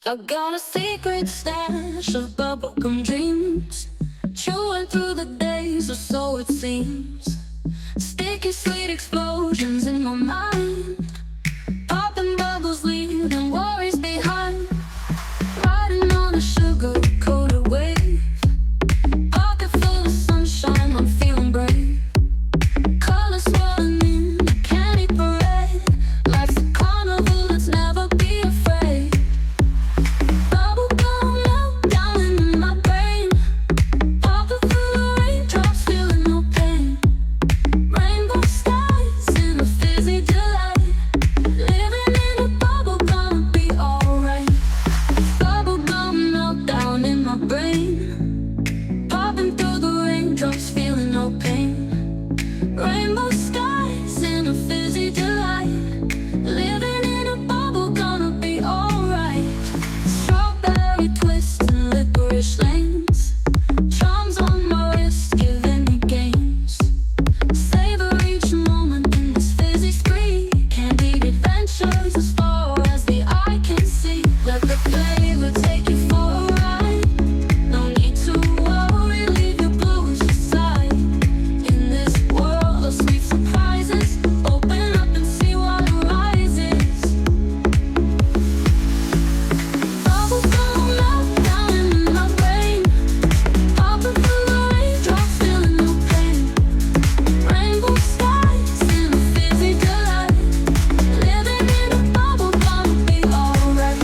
I got a secret stash of bubblegum dreams, chewing through the days, or so it seems. Sticky sweet explosions in my mind, popping bubbles, leaving worries behind. Riding on a sugar-coated wave, pocket full of sunshine, I'm feeling brave. Colors swirling in a candy parade, life's a carnival, let's never be afraid. Bubblegum melt down in my brain, popping through the raindrops, feeling no pain. Rainbow skies in a fizzy delight, living in a bubble, gonna be alright. Bubblegum melt down in my brain, popping through the raindrops, feeling no pain. Rainbow skies in a fizzy delight, living in a bubble, gonna be alright. Strawberry twists and licorice lanes, charms on my wrist, giving me games. Savor each moment in this fizzy spree, candied adventures as far as the eye can see. Let the flavor take you for a ride, no need to worry, leave your blues aside. In this world of sweet surprises, open up and see what arises. Bubblegum melt down in my brain, popping through the raindrops, feeling no pain. Rainbow skies in a fizzy delight, living in a bubble, gonna be alright.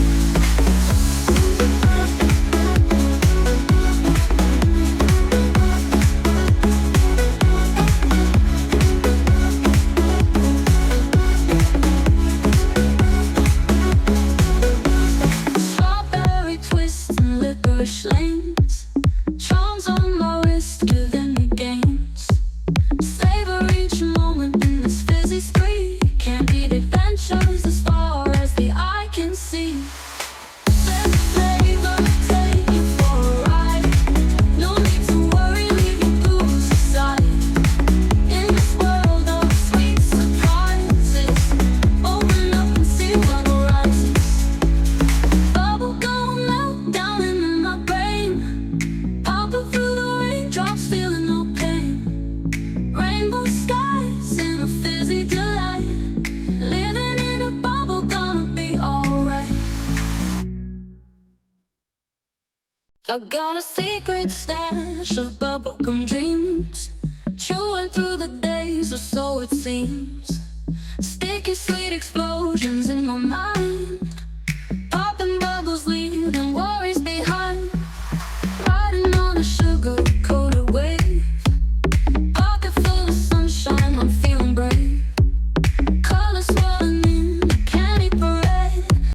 Strawberry twists and licorice lanes, charms on my wrist, giving me games. Savor each moment in this fizzy spree, candied adventures as far as the eye can see. Let the flavor take you for a ride, no need to worry, leave your blues aside. In this world of sweet surprises, open up and see what arises. Bubblegum melt down in my brain, popping through the raindrops, feeling no pain. Rainbow skies in a fizzy delight, living in a bubble, gonna be alright. I got a secret stash of bubblegum dreams, chewing through the days, or so it seems. Sticky sweet explosions in my mind,